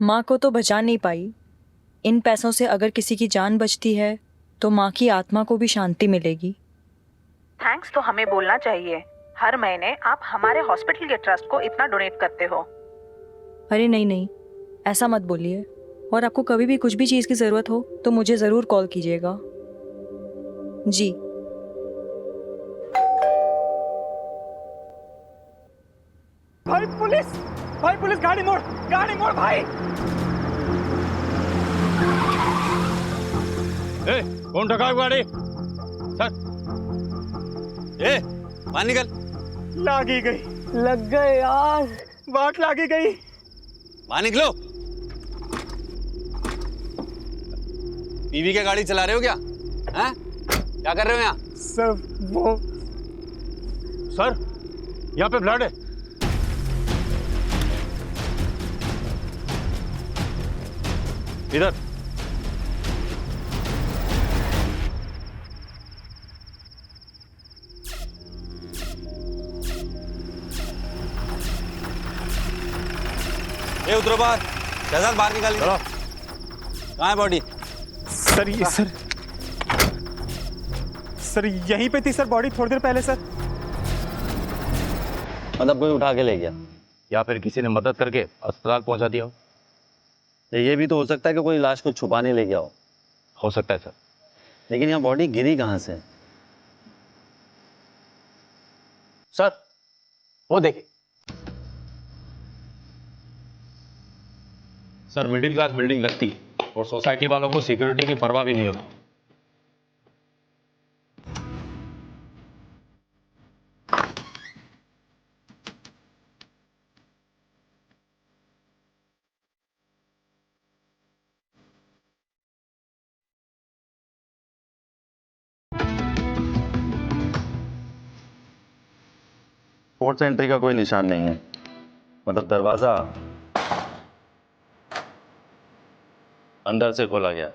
माँ को तो बचा नहीं पाई, इन पैसों से अगर किसी की जान बचती है तो माँ की आत्मा को भी शांति मिलेगी। थैंक्स तो हमें बोलना चाहिए। हर महीने आप हमारे हॉस्पिटल के ट्रस्ट को इतना डोनेट करते हो। अरे नहीं नहीं, ऐसा मत बोलिए। और आपको कभी भी कुछ भी चीज़ की ज़रूरत हो तो मुझे ज़रूर कॉल कीजिएगा। जी। भाई पुलिस, भाई पुलिस, गाड़ी मोड़ भाई। ए, कौन ठगा गाड़ी? सर, ए, बाहर निकल। लागी गई, लग गए यार, बाट लागी गई। बाहर निकलो। पीवी के गाड़ी चला रहे हो क्या? हैं? क्या कर रहे हो यहाँ? सर वो सर, यहाँ पे ब्लड है। इधर। ए, उतरो बाहर। शहजाद बाहर निकालिए। चलो। कहाँ है बॉडी? सर, ये सर यहीं पे थी सर बॉडी, थोड़ी देर पहले सर। मतलब कोई उठा के ले गया या फिर किसी ने मदद करके अस्पताल पहुंचा दिया हो? तो ये भी तो हो सकता है कि कोई लाश को छुपाने ले गया हो सकता है सर। लेकिन यहाँ बॉडी गिरी कहाँ से? सर, वो देखिए। सर, मिडिल क्लास बिल्डिंग लगती है और सोसाइटी वालों को सिक्योरिटी की परवाह भी नहीं होती। फोर्थ एंट्री का कोई निशान नहीं है, मतलब दरवाजा अंदर से खोला गया।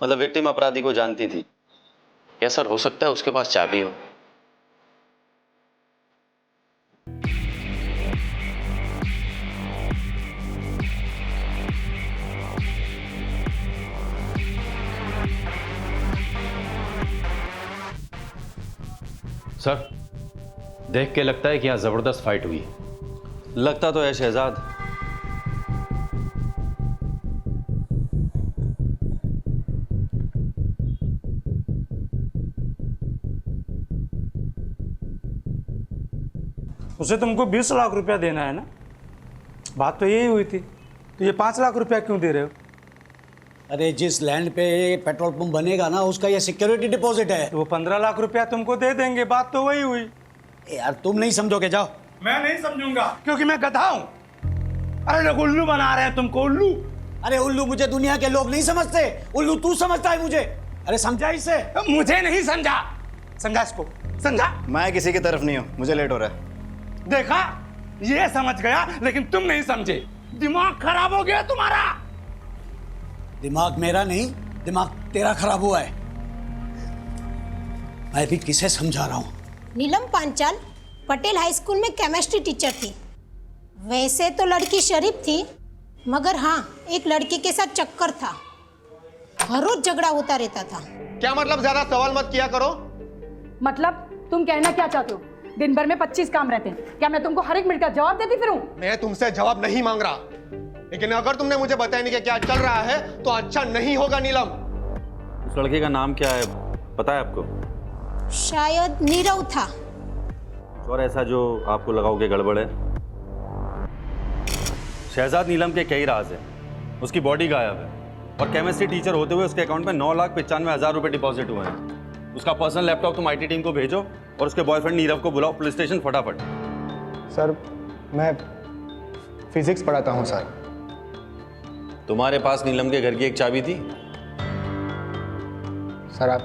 मतलब विक्टिम अपराधी को जानती थी। या सर, हो सकता है उसके पास चाबी हो। सर, देख के लगता है कि यहाँ जबरदस्त फाइट हुई। लगता तो है शहजाद। उसे तुमको 20 लाख रुपया देना है ना? बात तो यही हुई थी, तो ये 5 लाख रुपया क्यों दे रहे हो? अरे जिस लैंड पे पेट्रोल पंप बनेगा ना, उसका ये सिक्योरिटी डिपॉजिट है। तो वो 15 लाख रुपया तुमको दे देंगे, बात तो वही हुई। यार तुम नहीं समझोगे, जाओ। मैं नहीं समझूंगा क्योंकि मैं गधा हूं। अरे उल्लू बना रहे हैं तुमको, उल्लू। अरे उल्लू मुझे दुनिया के लोग नहीं समझते, उल्लू तू समझता है मुझे। अरे समझा इसे? मुझे नहीं समझा, समझा इसको, समझा। मैं किसी की तरफ नहीं हूं, मुझे लेट हो रहा है। देखा, ये समझ गया लेकिन तुम नहीं समझे। दिमाग खराब हो गया तुम्हारा। दिमाग मेरा नहीं, दिमाग तेरा खराब हुआ है। मैं भी किसे समझा रहा हूं। नीलम पांचाल पटेल हाई स्कूल में केमिस्ट्री टीचर थी। वैसे तो लड़की शरीफ थी, मगर हाँ, एक लड़की के साथ चक्कर था। हर रोज झगड़ा होता रहता था। क्या मतलब? ज्यादा सवाल मत किया करो। मतलब तुम कहना क्या चाहते हो? दिन भर में 25 काम रहते हैं, क्या मैं तुमको हर एक मिनट का जवाब देती फिरूं? मैं तुमसे जवाब नहीं मांग रहा, लेकिन अगर तुमने मुझे बताया नहीं कि क्या चल रहा है तो अच्छा नहीं होगा। नीलम, उस लड़के का नाम क्या है, पता है आपको? शायद नीरव था। और ऐसा जो आपको लगा हो कि गड़बड़ है? शहजाद नीलम के कई राज हैं। उसकी बॉडी गायब है और केमिस्ट्री टीचर होते हुए उसके अकाउंट में 9,95,000 रुपए डिपॉजिट हुए हैं। उसका पर्सनल लैपटॉप तुम आईटी टीम को भेजो और उसके बॉयफ्रेंड नीरव को बुलाओ पुलिस स्टेशन फटाफट। सर मैं फिजिक्स पढ़ाता हूं सर। तुम्हारे पास नीलम के घर की एक चाबी थी? सर आप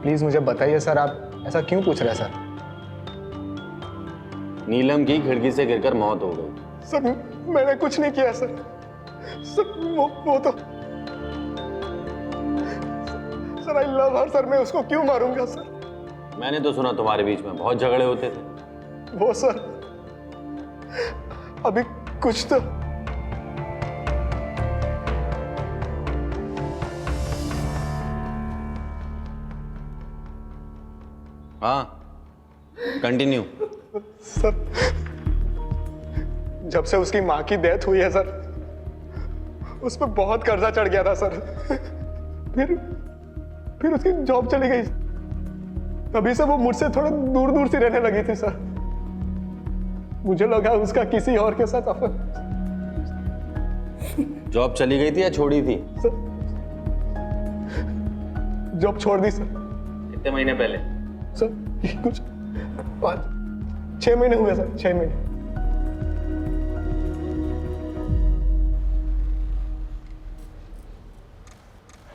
प्लीज मुझे बताइए सर, आप ऐसा क्यों पूछ रहे हैं सर? नीलम की खिड़की से गिरकर मौत हो गई। सर मैंने कुछ नहीं किया सर। सर वो तो sir I love her sir, मैं उसको क्यों मारूंगा सर? मैंने तो सुना तुम्हारे बीच में बहुत झगड़े होते थे। वो सर अभी कुछ तो हाँ कंटिन्यू। सर जब से उसकी माँ की डेथ हुई है सर, उस पर बहुत कर्जा चढ़ गया था सर। फिर उसकी जॉब चली गई, तभी से वो मुझसे थोड़ा दूर दूर से रहने लगी थी सर। मुझे लगा उसका किसी और के साथ अफेयर। जॉब चली गई थी या छोड़ी थी? सर जॉब छोड़ दी सर। कितने महीने पहले? सर कुछ 6 महीने हुए सर, 6 महीने।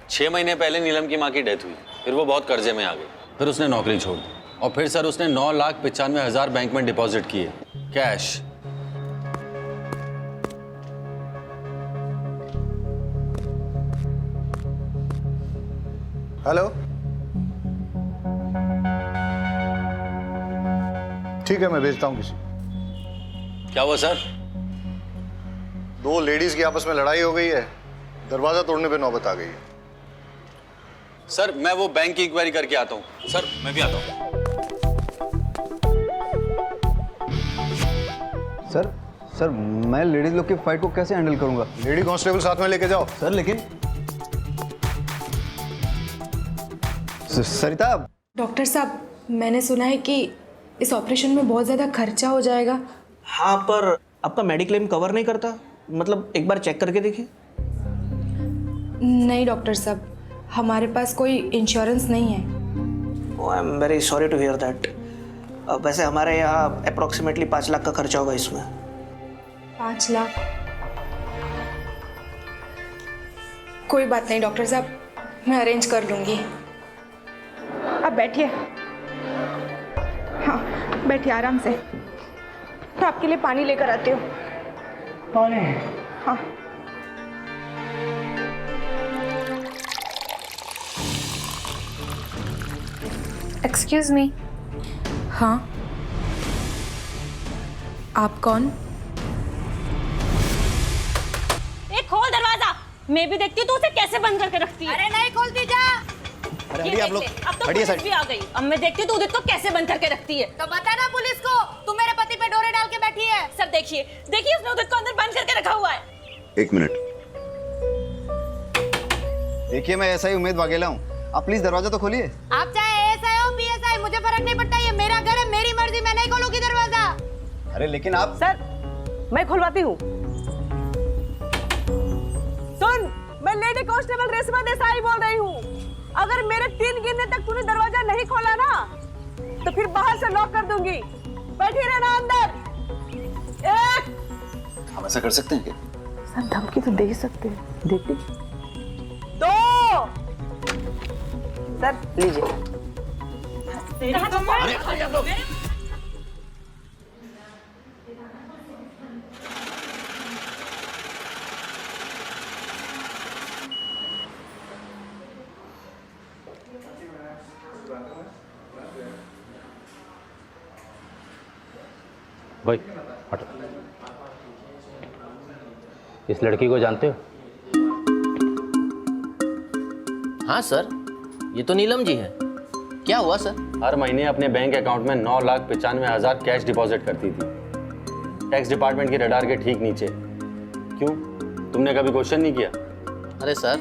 छह महीने पहले नीलम की माँ की डेथ हुई, फिर वो बहुत कर्जे में आ गई, फिर उसने नौकरी छोड़ दी और फिर सर उसने 9,95,000 बैंक में डिपॉजिट किए कैश। हेलो, ठीक है मैं भेजता हूँ किसी। क्या हुआ सर? 2 लेडीज की आपस में लड़ाई हो गई है, दरवाजा तोड़ने पे नौबत आ गई है। सर मैं वो बैंक की इंक्वायरी करके आता हूँ। सर मैं भी आता हूँ। सर मैं लेडीज लोग की फाइट को कैसे हैंडल करूंगा? लेडी कांस्टेबल साथ में लेके जाओ। सर लेकिन सरिता। डॉक्टर साहब, मैंने सुना है कि इस ऑपरेशन में बहुत ज़्यादा खर्चा हो जाएगा। हाँ, पर आपका मेडिक्लेम कवर नहीं करता, मतलब एक बार चेक करके देखिए। नहीं डॉक्टर साहब, हमारे पास कोई इंश्योरेंस नहीं है। I am very sorry to hear that. वैसे हमारे यहाँ अप्रोक्सीमेटली 5 लाख का खर्चा होगा इसमें। 5 लाख? कोई बात नहीं डॉक्टर साहब, मैं अरेंज कर लूँगी। अब बैठिए। हाँ बैठिए आराम से। मैं आपके लिए पानी लेकर आती हूँ। पानी? हाँ। Excuse me. हाँ, आप कौन? खोल दरवाजा। मैं भी देखती हूँ तू उसे कैसे बंद करके रखती है। अरे नहीं खोलती जा। ये देख ले, अब तो पुलिस भी आ गई। अब मैं देखती हूँ तू उदित को कैसे बंद करके रखती है। तो बता ना पुलिस को, तू मेरे पति पे डोरे डाल के बैठी है। सर देखिए उसने उदित को अंदर बंद करके रखा हुआ है। 1 मिनट। देखिए मैं ऐसा ही उम्मीद वाघेला हूँ, आप प्लीज दरवाजा तो खोलिए। आप चाहे एएसआई हो पीएसआई, मुझे फर्क नहीं पड़ता। ये मेरा घर है, मेरी मर्जी, मैं नहीं खोलूंगी दरवाजा। अरे लेकिन आप। सर मैं खुलवाती हूँ। सुन, मैं लेडी कांस्टेबल रेशमा देसाई बोल रही हूँ। अगर मेरे 3 गिनने तक तूने दरवाजा नहीं खोला ना, तो फिर बाहर से लॉक कर दूंगी। बैठी रहना अंदर। 1। हम ऐसा कर सकते हैं क्या? सर धमकी तो दे ही सकते हैं, देती। 2। सर लीजिए। भाई हटो। इस लड़की को जानते हो? हाँ सर, ये तो नीलम जी है। क्या हुआ सर? हर महीने अपने बैंक अकाउंट में 9,95,000 कैश डिपॉजिट करती थी, टैक्स डिपार्टमेंट के रडार के ठीक नीचे। क्यों, तुमने कभी क्वेश्चन नहीं किया? अरे sir,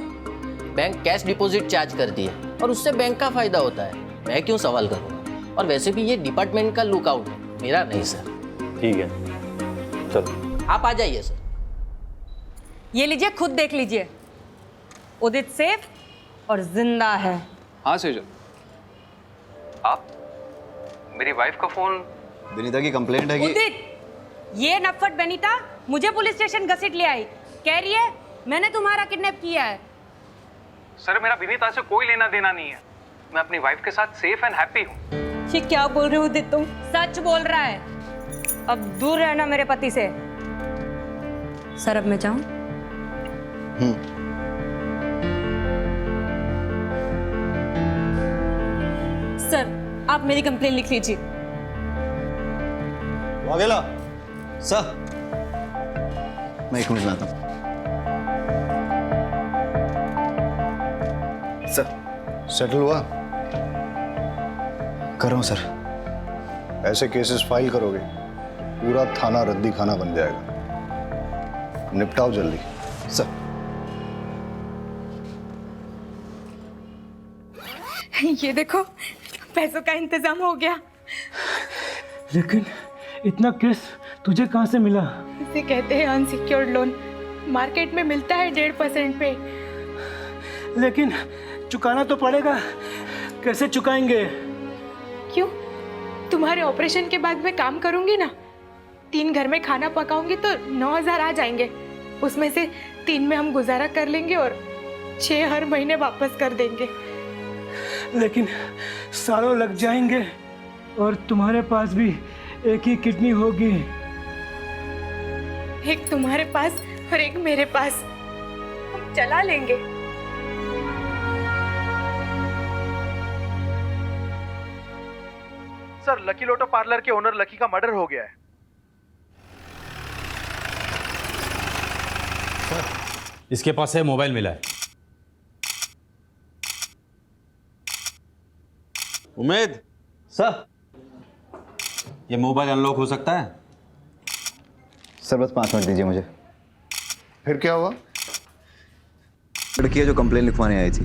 bank cash deposit charge करती है और उससे बैंक का फायदा होता है, मैं क्यों सवाल करूँगा? और वैसे भी ये डिपार्टमेंट का लुकआउट है, मेरा नहीं सर। ठीक है चलो आप आ जाइए सर। ये लीजिए, खुद देख लीजिए। उदित सेफ और जिंदा है। हाँ सेजल, आप? मेरी वाइफ का फोन। विनीता की कंप्लेंट है कि उदित, ये नफट बेनीता मुझे पुलिस स्टेशन घसीट ले आई। कह रही है मैंने तुम्हारा किडनैप किया है। सर मेरा विनीता से कोई लेना देना नहीं है, मैं अपनी वाइफ के साथ सेफ एंड हैप्पी हूँ। ये क्या बोल रहे हो उदित तुम? सच बोल रहा है। अब दूर रहना मेरे पति से। सर अब मैं जाऊं? सर आप मेरी कंप्लेन लिख लीजिए। वाघेला सर, मैं 1 मिनट में आता हूँ। सर सेटल हुआ? कर रहा हूँ सर। ऐसे केसेस फाइल करोगे पूरा थाना रद्दी खाना बन जाएगा। निपटाओ जल्दी सर। ये देखो, पैसों का इंतजाम हो गया। लेकिन इतना केस तुझे कहाँ से मिला? इसे कहते हैं अनसिक्योर्ड लोन। मार्केट में मिलता है 1.5% पे। लेकिन चुकाना तो पड़ेगा, कैसे चुकाएंगे? क्यों? तुम्हारे ऑपरेशन के बाद मैं काम करूंगी ना, 3 घर में खाना पकाऊंगी तो 9,000 आ जाएंगे। उसमें से 3 में हम गुजारा कर लेंगे और 6 हर महीने वापस कर देंगे। लेकिन सालों लग जाएंगे और तुम्हारे पास भी एक ही किडनी होगी। एक तुम्हारे पास और एक मेरे पास, हम चला लेंगे। सर, लकी लोटो पार्लर के ओनर लकी का मर्डर हो गया है। इसके पास से मोबाइल मिला है। उमेद सर, ये मोबाइल अनलॉक हो सकता है? सर बस 5 मिनट दीजिए मुझे। फिर क्या हुआ? लड़की है जो कंप्लेन लिखवाने आई थी।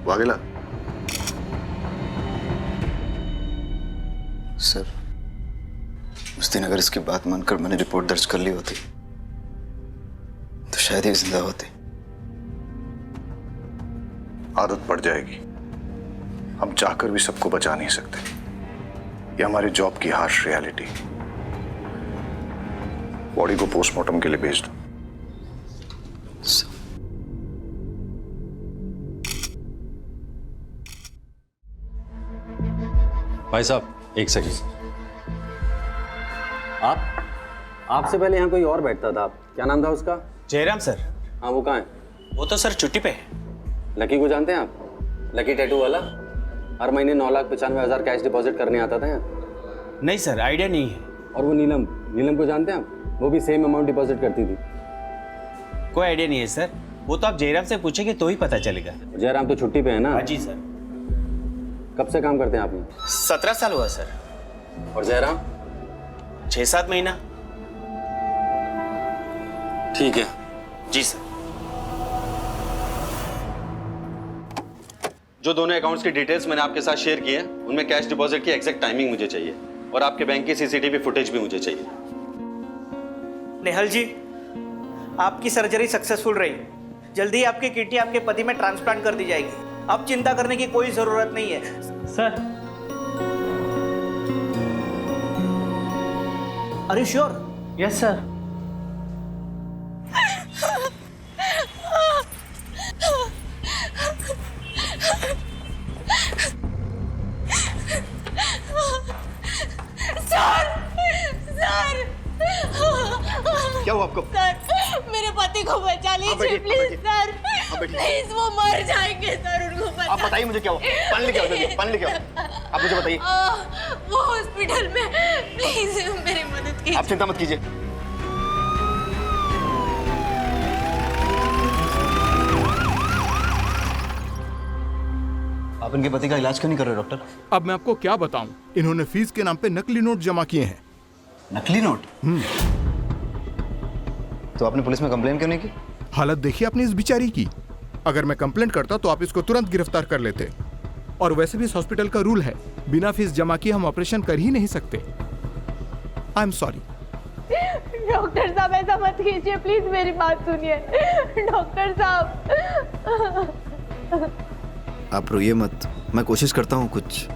वाघेला सर, उस दिन अगर इसकी बात मानकर मैंने रिपोर्ट दर्ज कर ली होती तो शायद ये जिंदा होती। आदत पड़ जाएगी। हम चाहकर भी सबको बचा नहीं सकते। ये हमारी जॉब की हार्श रियलिटी। बॉडी को पोस्टमार्टम के लिए भेज दो। भाई साहब, एक सेकंड। आपसे पहले यहाँ कोई और बैठता था। क्या नाम था उसका? जयराम सर। हाँ, वो कहाँ है? वो तो सर छुट्टी पे है। लकी को जानते हैं आप? लकी टैटू वाला, हर महीने 9,95,000 कैश डिपॉजिट करने आता था यहाँ। नहीं सर, आइडिया नहीं है। और वो नीलम को जानते हैं आप? वो भी सेम अमाउंट डिपॉजिट करती थी। कोई आइडिया नहीं है सर, वो तो आप जयराम से पूछेंगे तो ही पता चलेगा। जयराम तो छुट्टी पे है ना? हाँ जी सर। कब से काम करते हैं आप यहाँ? 17 साल हुआ सर। और जयराम? 6-7 महीना। ठीक है। जी सर। जो दोनों अकाउंट्स की डिटेल्स मैंने आपके साथ शेयर की है, उनमें कैश डिपॉजिट की एग्जैक्ट टाइमिंग मुझे चाहिए और आपके बैंक की सीसीटीवी फुटेज भी मुझे चाहिए। नेहल जी, आपकी सर्जरी सक्सेसफुल रही। जल्दी ही आपकी किडनी आपके पति में ट्रांसप्लांट कर दी जाएगी। अब चिंता करने की कोई जरूरत नहीं है sir. Are you sure? Yes sir. क्या हुआ आपको? सर, मेरे पति को बचा लीजिए प्लीज सर। प्लीज, वो मर जाएंगे सर, उनको बचा। आप बताइए मुझे क्या हुआ? पानी लेके आओ, पानी लेके आओ। आप मुझे बताइए। वो हॉस्पिटल में, प्लीज मेरी मदद कीजिए। आप चिंता मत कीजिए। आप इनके पति का इलाज क्यों नहीं कर रहे डॉक्टर? अब मैं आपको क्या बताऊं, इन्होंने फीस के नाम पे नकली नोट जमा किए हैं। नकली नोट? तो आपने पुलिस में कंप्लेन क्यों नहीं की? हालत देखिए आपने इस बिचारी की। अगर मैं कंप्लेंट करता तो आप इसको तुरंत गिरफ्तार कर लेते। और वैसे भी इस हॉस्पिटल का रूल है, बिना फीस जमा किए हम ऑपरेशन कर ही नहीं सकते। I am sorry. डॉक्टर साहब, ऐसा मत कीजिए प्लीज, मेरी बात सुनिए। डॉक्टर साहब। आप रोइए मत, मैं कोशिश करता हूँ कुछ।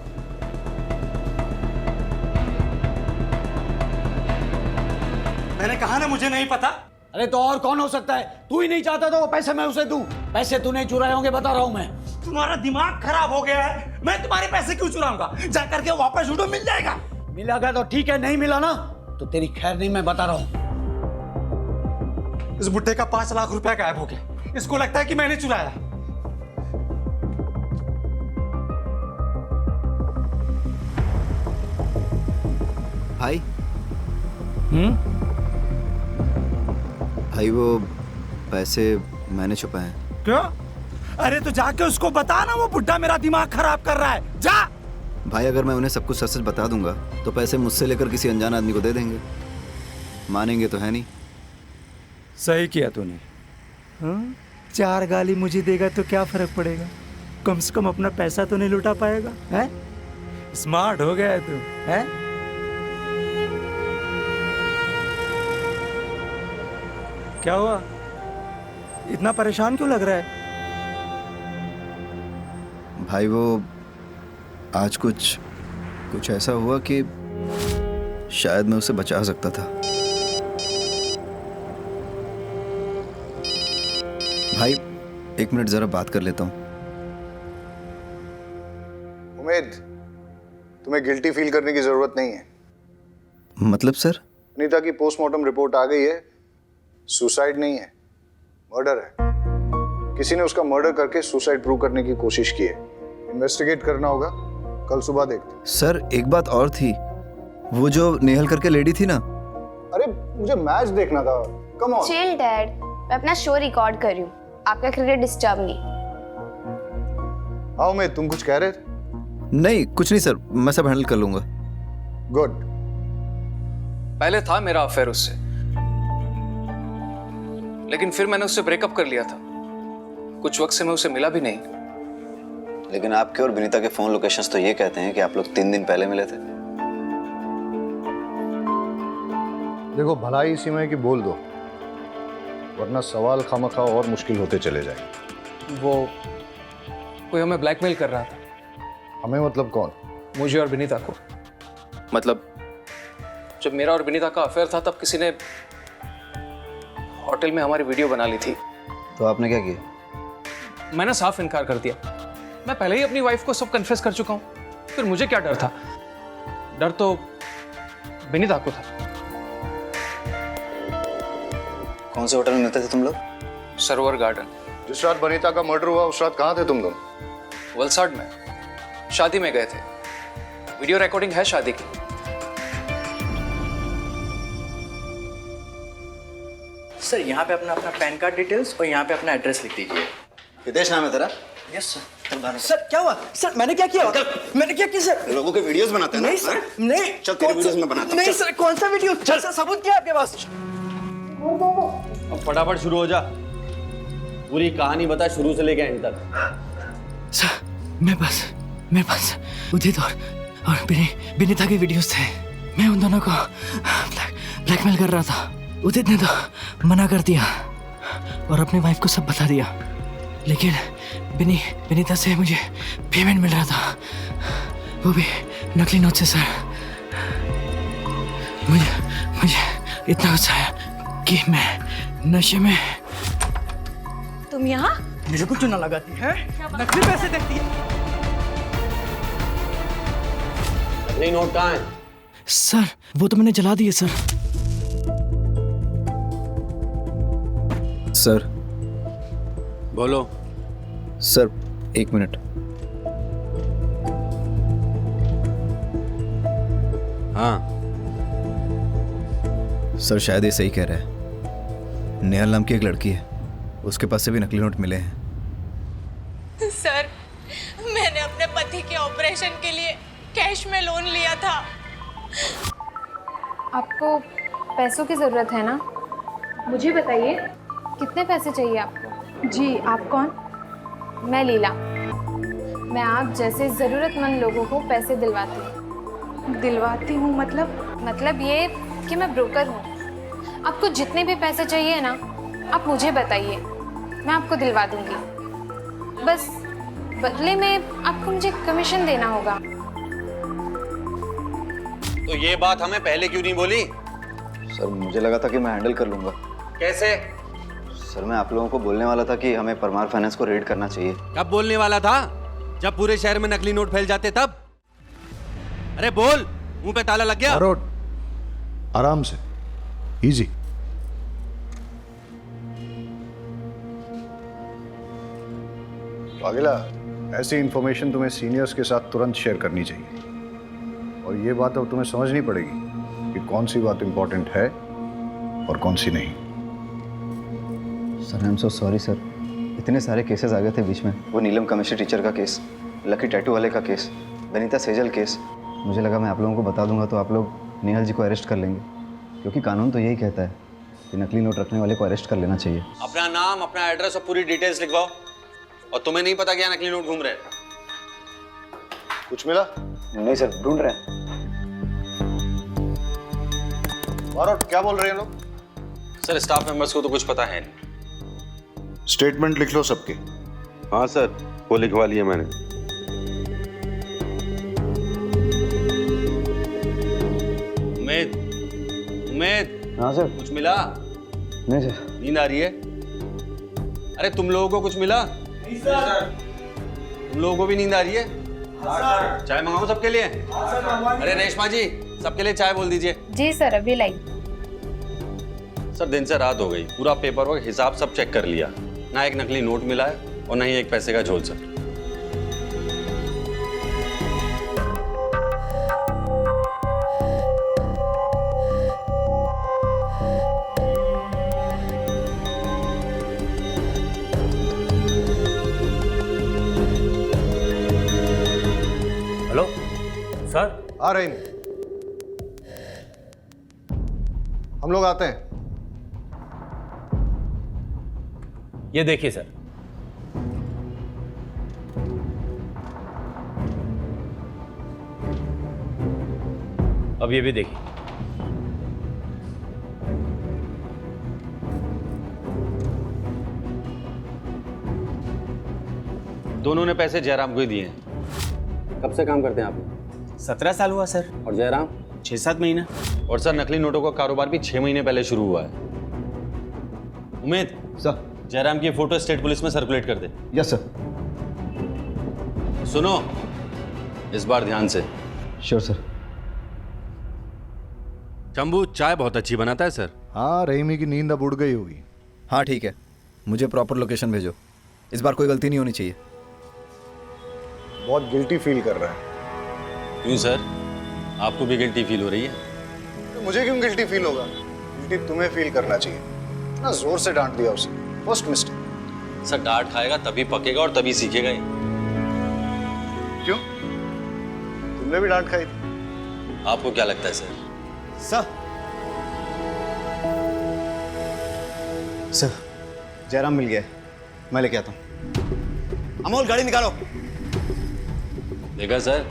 मैंने कहा ना मुझे नहीं पता। अरे तो और कौन हो सकता है? तू ही नहीं चाहता तो वो पैसे मैं उसे दूं। पैसे तूने चुराए होंगे, बता रहा हूं मैं। तुम्हारा दिमाग खराब हो गया है। मैं तुम्हारे पैसे क्यों चुराऊंगा? जाकर के वापस उठो, मिल जाएगा। मिलेगा तो ठीक है, नहीं मिला ना तो तेरी खैर नहीं, मैं बता रहा हूं। इस बुड्ढे का 5 लाख रुपया गायब हो गया। इसको लगता है कि मैंने चुराया। भाई भाई वो पैसे मैंने छुपाए हैं। क्यों? अरे तो जाके उसको बता ना, वो बुड्ढा मेरा दिमाग खराब कर रहा है। जा। भाई अगर मैं उन्हें सब कुछ सच सच बता दूंगा तो पैसे मुझसे लेकर किसी अनजान आदमी को दे देंगे। मानेंगे तो है नहीं। सही किया तूने। हाँ? 4 गाली मुझे देगा तो क्या फर्क पड़ेगा? कम से कम अपना पैसा तो नहीं लुटा पाएगा। है? स्मार्ट हो गया है तू। है? क्या हुआ? इतना परेशान क्यों लग रहा है? भाई वो आज कुछ ऐसा हुआ कि शायद मैं उसे बचा सकता था। भाई 1 मिनट जरा बात कर लेता हूँ। उम्मीद, तुम्हें गिल्टी फील करने की जरूरत नहीं है। मतलब सर? अनीता की पोस्टमार्टम रिपोर्ट आ गई है। सुसाइड नहीं है, मर्डर है। किसी ने उसका मर्डर करके सुसाइड प्रूव करने की कोशिश की है। इन्वेस्टिगेट करना होगा, कल सुबह देखते। सर एक बात और थी, वो जो नेहल करके लेडी थी ना। अरे मुझे मैच देखना था। Come on. चिल डैड, मैं अपना शो रिकॉर्ड कर रही हूँ, आपका क्रिकेट डिस्टर्ब नहीं। हाँ उम्मीद, तुम कुछ कह रहे थे? नहीं कुछ नहीं सर, मैं सब हैंडल कर लूंगा। गुड। पहले था मेरा अफेयर उससे, लेकिन फिर मैंने उससे ब्रेकअप कर लिया था। कुछ वक्त से मैं उसे मिला भी नहीं। लेकिन आपके और विनीता के फोन लोकेशंस तो ये कहते हैं कि आप लोग 3 दिन पहले मिले थे। देखो भलाई इसी में कि बोल दो, वरना सवाल खामखा और मुश्किल होते चले जाएंगे। वो कोई हमें ब्लैकमेल कर रहा था। हमें मतलब कौन? मुझे और विनीता को। मतलब जब मेरा और विनीता का अफेयर था तब किसी ने होटल में हमारी वीडियो बना ली थी। तो आपने क्या किया? मैंने साफ इनकार कर दिया। मैं पहले ही अपनी वाइफ को सब कन्फेस कर चुका हूँ, फिर मुझे क्या डर था? डर तो विनीता को था। कौन से होटल में मिलते थे तुम लोग? सरोवर गार्डन। जिस रात वनीता का मर्डर हुआ उस रात कहाँ थे तुम लोग? वलसाड में शादी में गए थे। वीडियो रिकॉर्डिंग है शादी की। सर यहाँ पे अपना पैन कार्ड डिटेल्स और यहाँ पे अपना एड्रेस लिख दीजिए। हितेश नाम है तेरा? Yes sir. सर क्या हुआ? सर मैंने क्या किया? मैंने क्या किया सर? लोगों के वीडियोस बनाते हैं ना? नहीं सर, नहीं। चल तेरे वीडियोस में बनाता हूं। नहीं सर, कौन सा वीडियो? सर सबूत क्या है आपके पास? अब फटाफट शुरू हो जा, पूरी कहानी बता शुरू से लेके एंड तक। सर मेरे पास उदित और विनीता के वीडियोस थे। मैं उन दोनों को ब्लैकमेल कर रहा था। उदित ने तो मना कर दिया और अपनी वाइफ को सब बता दिया, लेकिन विनीता से मुझे पेमेंट मिल रहा था, वो भी नकली नोट से। सर मुझे इतना गुस्सा आया कि मैं नशे में। तुम यहाँ? मुझे कुछ ना लगाती है, नकली पैसे देखती है। नकली नोट कहाँ है? सर वो तो मैंने जला दिए सर। सर बोलो। Sir 1 minute. हाँ सर शायद ये सही कह रहा है। नेहल नाम की एक लड़की है, उसके पास से भी नकली नोट मिले हैं। सर मैंने अपने पति के ऑपरेशन के लिए कैश में लोन लिया था। आपको पैसों की ज़रूरत है ना? मुझे बताइए कितने पैसे चाहिए आपको? जी आप कौन? मैं लीला। मैं आप जैसे ज़रूरतमंद लोगों को पैसे दिलवाती हूँ। दिलवाती हूँ मतलब ये कि मैं ब्रोकर हूँ। आपको जितने भी पैसे चाहिए ना, आप मुझे बताइए, मैं आपको दिलवा दूँगी। बस बदले में आपको मुझे कमीशन देना होगा। तो ये बात हमें पहले क्यों नहीं बोली? सर मुझे लगा था कि मैं हैंडल कर लूंगा। कैसे? सर मैं आप लोगों को बोलने वाला था कि हमें परमार फाइनेंस को रेड करना चाहिए। कब बोलने वाला था? जब पूरे शहर में नकली नोट फैल जाते तब। अरे बोल, मुंह पे ताला लग गया। आराम से, इजी। अगला ऐसी इंफॉर्मेशन तुम्हें सीनियर्स के साथ तुरंत शेयर करनी चाहिए, और ये बात अब तुम्हें समझनी पड़ेगी कि कौन सी बात इंपॉर्टेंट है और कौन सी नहीं। Sir I am so sorry sir, इतने सारे केसेस आ गए थे बीच में। वो नीलम केमिस्ट्री टीचर का केस, लकी टैटू वाले का केस, बनीता सेजल केस। मुझे लगा मैं आप लोगों को बता दूंगा तो आप लोग नेहल जी को अरेस्ट कर लेंगे, क्योंकि कानून तो यही कहता है कि नकली नोट रखने वाले को अरेस्ट कर लेना चाहिए। अपना नाम, अपना एड्रेस और पूरी डिटेल्स लिखवाओ। और तुम्हें नहीं पता क्या नकली नोट घूम रहे हैं? कुछ मिला? नहीं सर, ढूंढ रहे हैं। बारोट, क्या बोल रहे हैं लोग? सर स्टाफ मेंबर्स को तो कुछ पता है नहीं। स्टेटमेंट लिख लो सबके। हाँ सर, वो लिखवा लिया मैंने। उमेद, उमेद। हाँ सर। कुछ मिला? नहीं सर। नींद आ रही है? अरे तुम लोगों को कुछ मिला? नहीं सर। तुम लोगों को भी नींद आ रही है? हाँ सर। चाय मंगाऊं सबके लिए? हाँ सर, मंगवा लीजिए। अरे रेशमा जी, सबके लिए चाय बोल दीजिए। जी सर, अभी लाई। सर दिन से रात हो गई, पूरा पेपर वर्क हिसाब सब चेक कर लिया, ना एक नकली नोट मिला है और ना ही एक पैसे का झोल सर। Hello sir. आ रहे हैं, हम लोग आते हैं। ये देखिए सर, अब ये भी देखिए। दोनों ने पैसे जयराम को ही दिए हैं। कब से काम करते हैं आप? 17 साल हुआ सर। और जयराम? 6-7 महीना। और सर नकली नोटों का कारोबार भी 6 महीने पहले शुरू हुआ है। उमेद सर, जयराम की फोटो स्टेट पुलिस में सर्कुलेट कर दे। Yes sir. सुनो, इस बार ध्यान से। Sure sir. शंभू चाय बहुत अच्छी बनाता है सर। हाँ, रहीमी की नींद अब उड़ गई होगी। हाँ ठीक है, मुझे प्रॉपर लोकेशन भेजो, इस बार कोई गलती नहीं होनी चाहिए। बहुत गिल्टी फील कर रहा है। क्यों सर, आपको भी गिल्टी फील हो रही है? तो मुझे क्यों गिल्टी फील होगा? गिल्टी तुम्हें फील करना चाहिए ना। जोर से डांट दिया उसे, फर्स्ट मिस्टेक। सर डांट खाएगा तभी पकेगा और तभी सीखेगा ही। क्यों, तुमने भी डांट खाई थी? आपको क्या लगता है सर? सर, जयराम मिल गया है, मैं लेके आता हूँ। अमोल गाड़ी निकालो। देखा सर,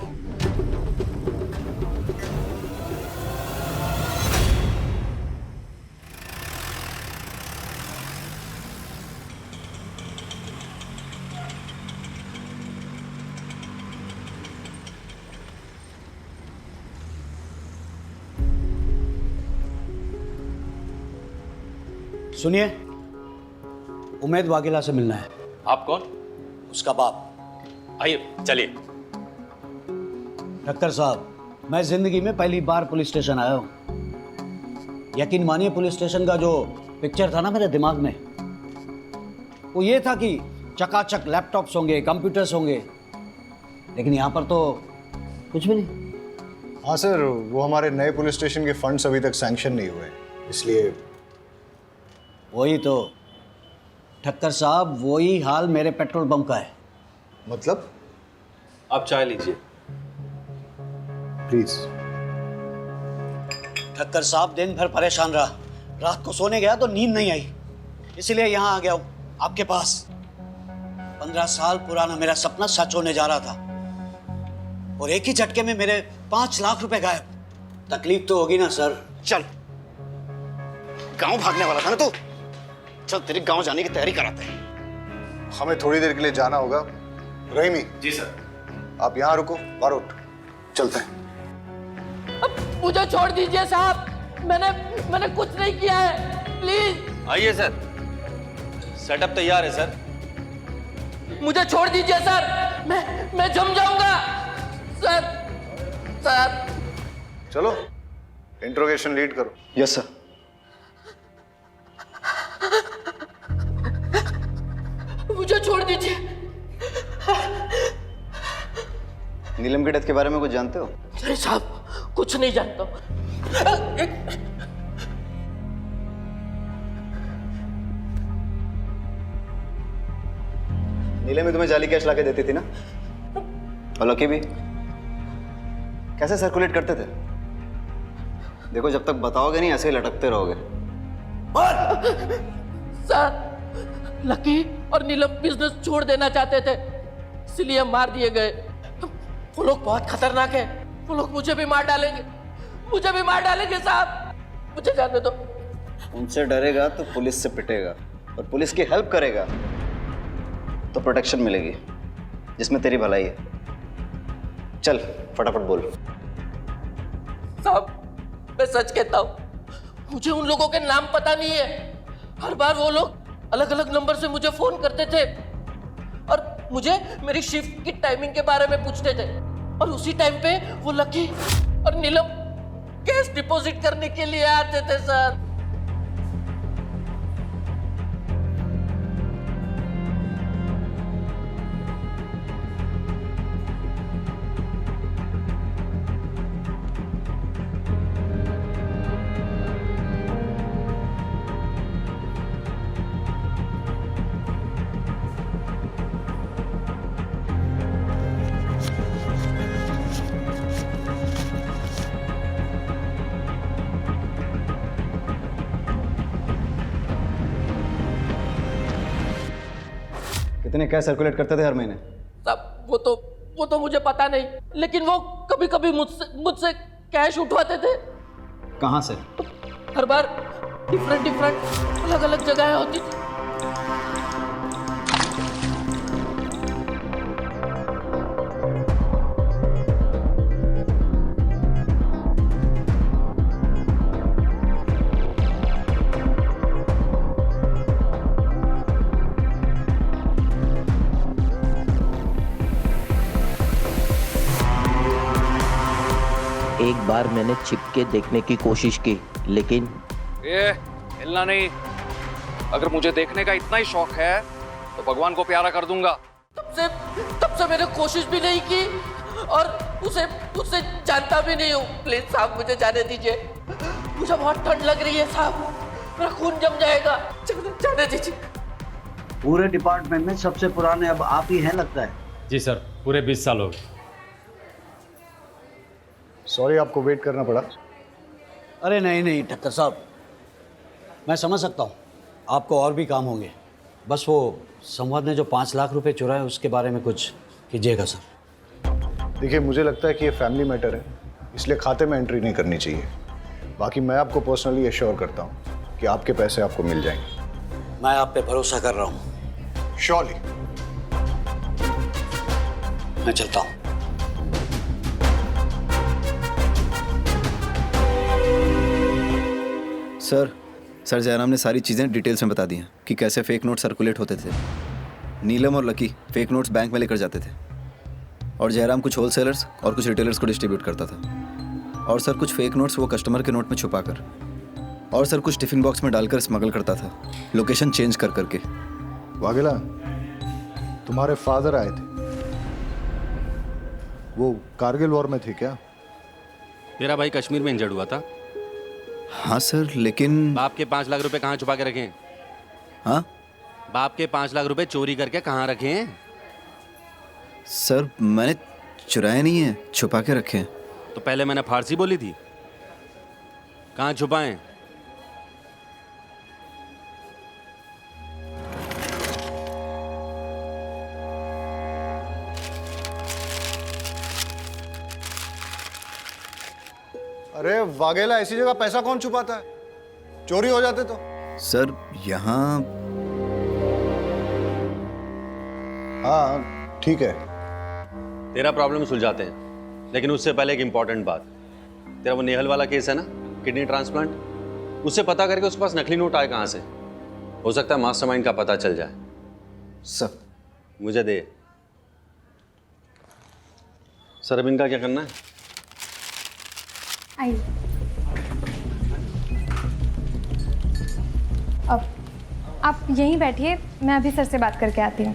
सुनिए, उमेद वाघेला से मिलना है। आप कौन? उसका बाप। आइए चलिए। डॉक्टर साहब, मैं जिंदगी में पहली बार पुलिस स्टेशन आया हूँ। यकीन मानिए, पुलिस स्टेशन का जो पिक्चर था ना मेरे दिमाग में, वो ये था कि चकाचक लैपटॉप्स होंगे, कंप्यूटर्स होंगे, लेकिन यहाँ पर तो कुछ भी नहीं। हाँ सर, वो हमारे नए पुलिस स्टेशन के फंड्स अभी तक सैंक्शन नहीं हुए, इसलिए। वही तो ठक्कर साहब, वही हाल मेरे पेट्रोल पंप का है। मतलब? आप चाय लीजिए प्लीज। ठक्कर साहब, दिन भर परेशान रहा, रात को सोने गया तो नींद नहीं आई, इसलिए यहाँ आ गया हूँ आपके पास। 15 साल पुराना मेरा सपना सच होने जा रहा था और एक ही झटके में मेरे 5 लाख रुपए गायब। तकलीफ तो होगी ना सर। चल, गांव भागने वाला था ना तू, चल तेरे गांव जाने की तैयारी कराते हैं। हमें थोड़ी देर के लिए जाना होगा। रहीमी। जी सर। आप यहाँ रुको, बारोट चलते हैं। मुझे छोड़ दीजिए साहब, मैंने कुछ नहीं किया है, प्लीज। आइए सर, सेटअप तैयार है सर। मुझे छोड़ दीजिए सर, मैं जम जाऊंगा सर। चलो, इंट्रोगेशन लीड करो। Yes sir. मुझे छोड़ दीजिए। नीलम के डेथ के बारे में कुछ जानते हो? नहीं साहब, कुछ नहीं जानता। नीले में तुम्हें जाली कैश लाके देती थी ना, और लकी भी कैसे सर्कुलेट करते थे? देखो जब तक बताओगे नहीं ऐसे ही लटकते रहोगे। सर, लकी और नीलम बिजनेस छोड़ देना चाहते थे, इसलिए मार दिए गए। वो लोग बहुत खतरनाक है, वो लोग मुझे भी मार डालेंगे, मुझे भी मार डालेंगे साहब, मुझे जाने दो। उनसे डरेगा तो पुलिस से पिटेगा, और पुलिस की हेल्प करेगा तो प्रोटेक्शन मिलेगी, जिसमें तेरी भलाई है। चल फटाफट बोल। साहब, मैं सच कहता हूँ, मुझे उन लोगों के नाम पता नहीं है। हर बार वो लोग अलग अलग नंबर से मुझे फोन करते थे और मुझे मेरी शिफ्ट की टाइमिंग के बारे में पूछते थे, और उसी टाइम पे वो लकी और नीलम कैश डिपॉजिट करने के लिए आते थे सर। कितने कैश सर्कुलेट करते थे हर महीने? साहब, वो तो मुझे पता नहीं, लेकिन वो कभी कभी मुझसे कैश उठवाते थे। कहाँ से? हर बार डिफरेंट अलग अलग जगह होती थी। एक बार मैंने छिप के देखने की कोशिश की, लेकिन हिलना नहीं। अगर मुझे देखने का इतना ही शौक है तो भगवान को प्यारा कर दूंगा। तब से मैंने कोशिश भी नहीं की और उसे जानता भी नहीं हूँ। प्लीज साहब, मुझे जाने दीजिए, मुझे बहुत ठंड लग रही है साहब, मेरा खून जम जाएगा, जाने दीजिए। पूरे डिपार्टमेंट में सबसे पुराने अब आप ही हैं लगता है। जी सर, पूरे 20 साल हो गए। सॉरी आपको वेट करना पड़ा। अरे नहीं ठक्कर साहब, मैं समझ सकता हूँ आपको और भी काम होंगे। बस वो संवाद ने जो 5 लाख रुपए चुराए उसके बारे में कुछ कीजिएगा सर। देखिए, मुझे लगता है कि ये फैमिली मैटर है, इसलिए खाते में एंट्री नहीं करनी चाहिए। बाकी मैं आपको पर्सनली एश्योर करता हूँ कि आपके पैसे आपको मिल जाएंगे। मैं आप पे भरोसा कर रहा हूँ। श्योरली। मैं चलता हूँ। सर जयराम ने सारी चीज़ें डिटेल्स में बता दी हैं कि कैसे फेक नोट सर्कुलेट होते थे। नीलम और लकी फेक नोट्स बैंक में लेकर जाते थे, और जयराम कुछ होलसेलर्स और कुछ रिटेलर्स को डिस्ट्रीब्यूट करता था। और सर कुछ फेक नोट्स वो कस्टमर के नोट में छुपाकर, और सर कुछ टिफिन बॉक्स में डालकर स्मगल करता था, लोकेशन चेंज कर करके। वाघेला, तुम्हारे फादर आए थे, वो कारगिल वॉर में थे क्या? तेरा भाई कश्मीर में इंजर्ड हुआ था। हाँ सर, लेकिन बाप के 5 लाख रुपए कहाँ छुपा के रखे हैं? हाँ, बाप के 5 लाख रुपए चोरी करके कहाँ रखे हैं? सर मैंने चुराए नहीं है, छुपा के रखे हैं। तो पहले मैंने फारसी बोली थी, कहाँ छुपाएं? अरे वाघेला, ऐसी जगह पैसा कौन छुपाता है? चोरी हो जाते तो। सर यहाँ, हाँ ठीक है, तेरा प्रॉब्लम सुलझाते हैं, लेकिन उससे पहले एक इंपॉर्टेंट बात। तेरा वो नेहल वाला केस है ना, किडनी ट्रांसप्लांट, उससे पता करके उसके पास नकली नोट आए कहाँ से। हो सकता है मास्टरमाइंड का पता चल जाए। सर मुझे दे। सर अब इनका क्या करना है? आइए। अब आप यहीं बैठिए, मैं अभी सर से बात करके आती हूँ।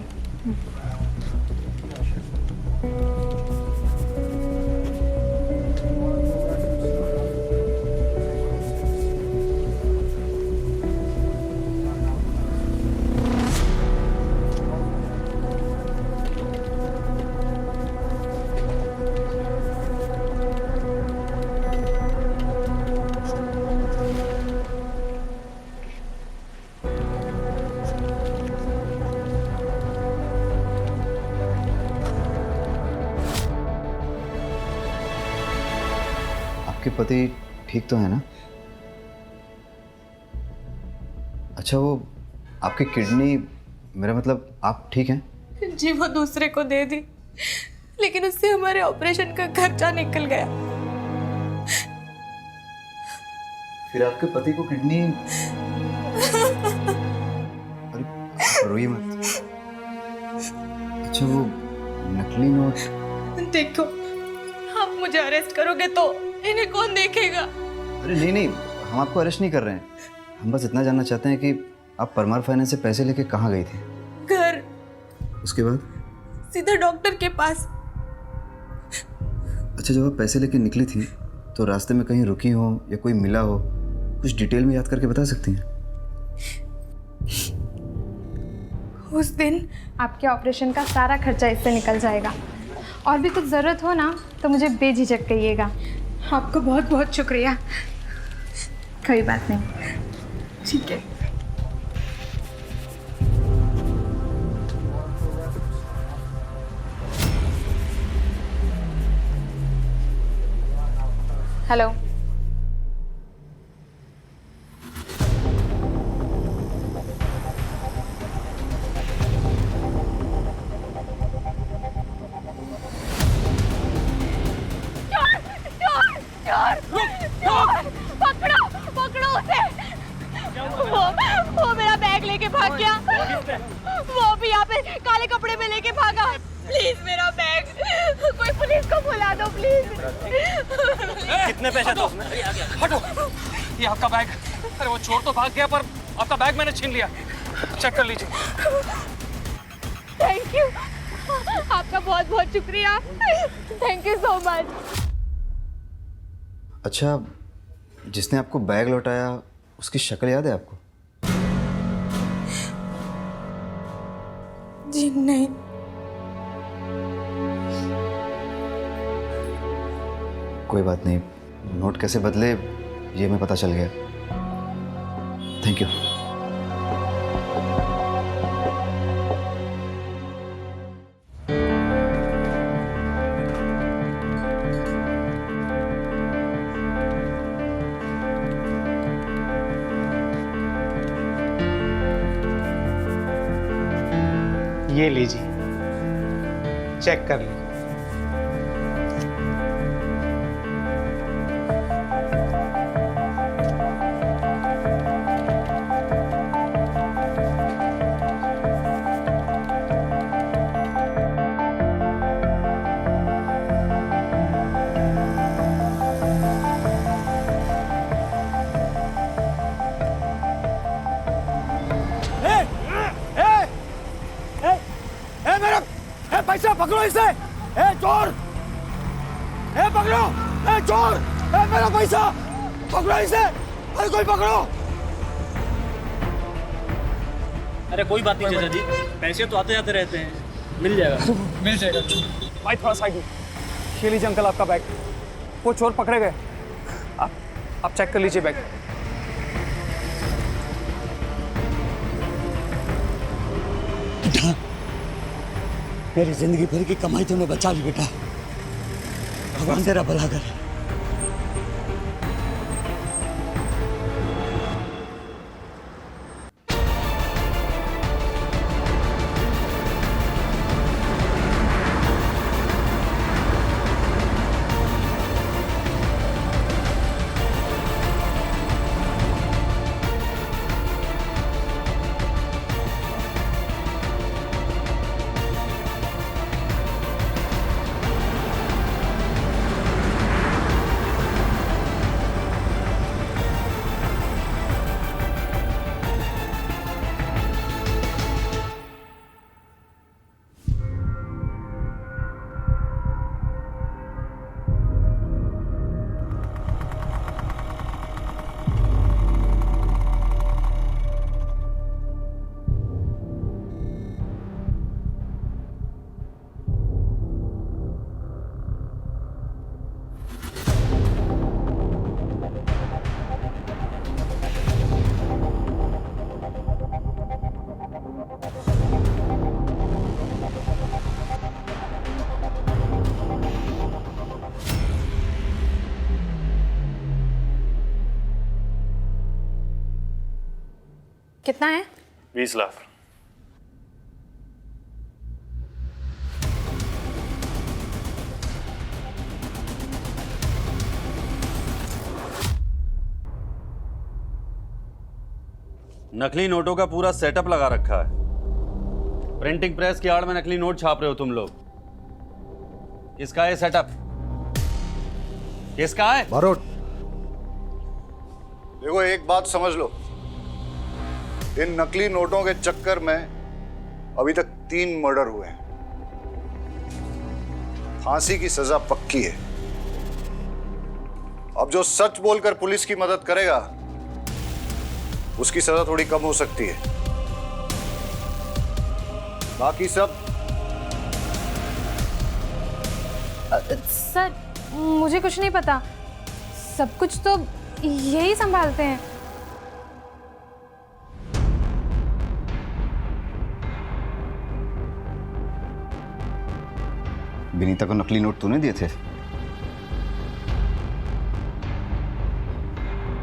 आपके पति ठीक तो है ना? अच्छा, वो आपकी किडनी, मेरा मतलब आप ठीक हैं? जी वो दूसरे को दे दी, लेकिन उससे हमारे ऑपरेशन का खर्चा निकल गया। फिर आपके पति को किडनी, अरे रोइए मत। अच्छा, वो नकली नोट, देखो आप मुझे अरेस्ट करोगे तो इन्हें कौन देखेगा? अरे नहीं नहीं, हम आपको अरेस्ट नहीं कर रहे हैं। हम बस इतना जानना चाहते हैं कि आप परमार फाइनेंस से पैसे लेके कहाँ गई थी? घर, उसके बाद? सीधा डॉक्टर के पास। अच्छा, जब आप पैसे लेके निकली थी तो रास्ते में कहीं रुकी हो या कोई मिला हो, कुछ डिटेल में याद करके बता सकती हैं? उस दिन आपके ऑपरेशन का सारा खर्चा इससे निकल जाएगा। और भी कुछ ज़रूरत हो ना तो मुझे बेझिझक कहिएगा। आपको बहुत बहुत शुक्रिया। कोई बात नहीं। ठीक है। हेलो, पकड़ो पकड़ो उसे। वो मेरा बैग लेके भाग गया। वो भी यहाँ पे काले कपड़े में लेके भागा। प्लीज मेरा बैग, कोई पुलिस को बुला दो प्लीज। कितने पैसे दो? हटो, ये आपका बैग। अरे वो चोर तो भाग गया पर आपका बैग मैंने छीन लिया। चेक कर लीजिए। थैंक यू, आपका बहुत बहुत शुक्रिया। Thank you so much. अच्छा, जिसने आपको बैग लौटाया उसकी शक्ल याद है आपको? जी नहीं। कोई बात नहीं, नोट कैसे बदले ये हमें पता चल गया। Thank you. ये लीजिए, चेक कर लीजिए। पैसा पकड़ो इसे। ए चोर, ए पकड़ो, ए चोर, ए मेरा पैसा पकड़ो इसे। अरे कोई पकड़ो। अरे कोई बात नहीं चाचा जी, पैसे तो आते जाते रहते हैं, मिल जाएगा। मिल जाएगा। भाई थोड़ा साइड में। ये लीजिए अंकल आपका बैग। वो चोर पकड़े गए। आप चेक कर लीजिए बैग। मेरी जिंदगी भर की कमाई तूने बचा ली बेटा। भगवान तेरा भला करे। कितना है? 20 लाख। नकली नोटों का पूरा सेटअप लगा रखा है। प्रिंटिंग प्रेस की आड़ में नकली नोट छाप रहे हो तुम लोग। किसका है सेटअप? किसका है? बारोट, देखो एक बात समझ लो, इन नकली नोटों के चक्कर में अभी तक 3 मर्डर हुए हैं। फांसी की सजा पक्की है। अब जो सच बोलकर पुलिस की मदद करेगा उसकी सजा थोड़ी कम हो सकती है। बाकी सब सर मुझे कुछ नहीं पता, सब कुछ तो यही संभालते हैं। विनीता को नकली नोट तूने दिए थे?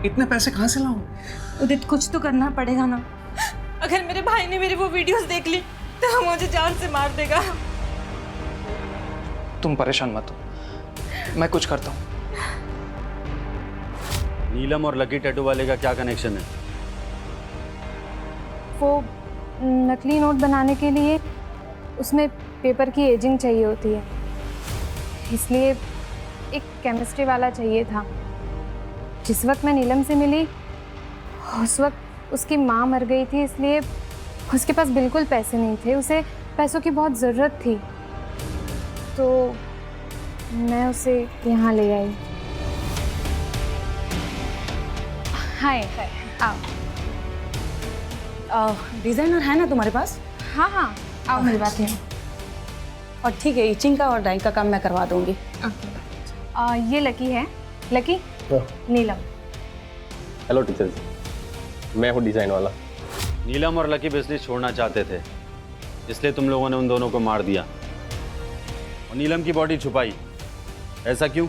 इतने पैसे कहाँ से लाऊं? उदित कुछ तो करना पड़ेगा ना। अगर मेरे भाई ने मेरी वो वीडियोस देख ली तो मुझे जान से मार देगा। तुम परेशान मत हो, मैं कुछ करता हूँ। नीलम और लकी टैटू वाले का क्या कनेक्शन है? वो नकली नोट बनाने के लिए उसमें पेपर की एजिंग चाहिए होती है, इसलिए एक केमिस्ट्री वाला चाहिए था। जिस वक्त मैं नीलम से मिली उस वक्त उसकी माँ मर गई थी, इसलिए उसके पास बिल्कुल पैसे नहीं थे। उसे पैसों की बहुत ज़रूरत थी, तो मैं उसे यहाँ ले आई। हाय, आओ। डिज़ाइनर है ना तुम्हारे पास? हाँ हाँ, आओ मेरी बात है। और ठीक है, इचिंग का और डाइंग का काम मैं करवा दूंगी। ये लकी है। लकी, नीलम। हेलो टीचर जी, मैं हूँ डिज़ाइन वाला। नीलम और लकी बिजनेस छोड़ना चाहते थे, इसलिए तुम लोगों ने उन दोनों को मार दिया और नीलम की बॉडी छुपाई। ऐसा क्यों?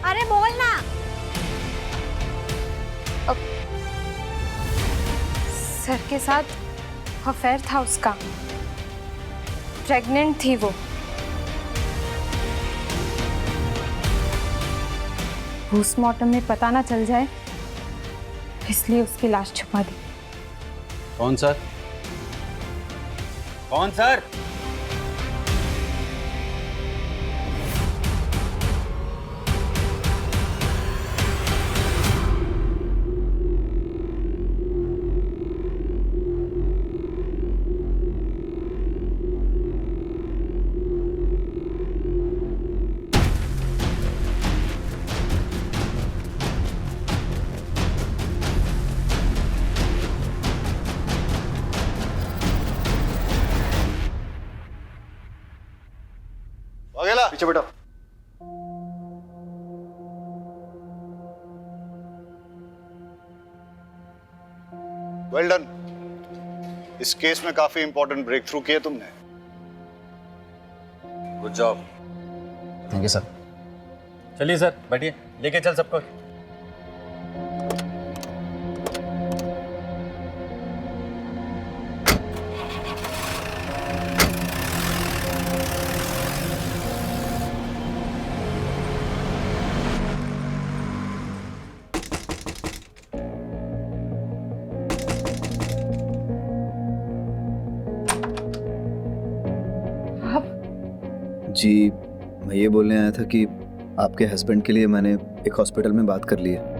अरे बोल ना। सर के साथ अफेयर था उसका, प्रेग्नेंट थी वो। पोस्टमार्टम में पता ना चल जाए इसलिए उसकी लाश छुपा दी। कौन सर? कौन सर? पीछे बैठो। Well done. इस केस में काफी इंपॉर्टेंट ब्रेक थ्रू किए तुमने। Good job. Thank you sir. चलिए सर, बैठिए, लेके चल सबको। जी, मैं ये बोलने आया था कि आपके हस्बैंड के लिए मैंने एक हॉस्पिटल में बात कर ली है।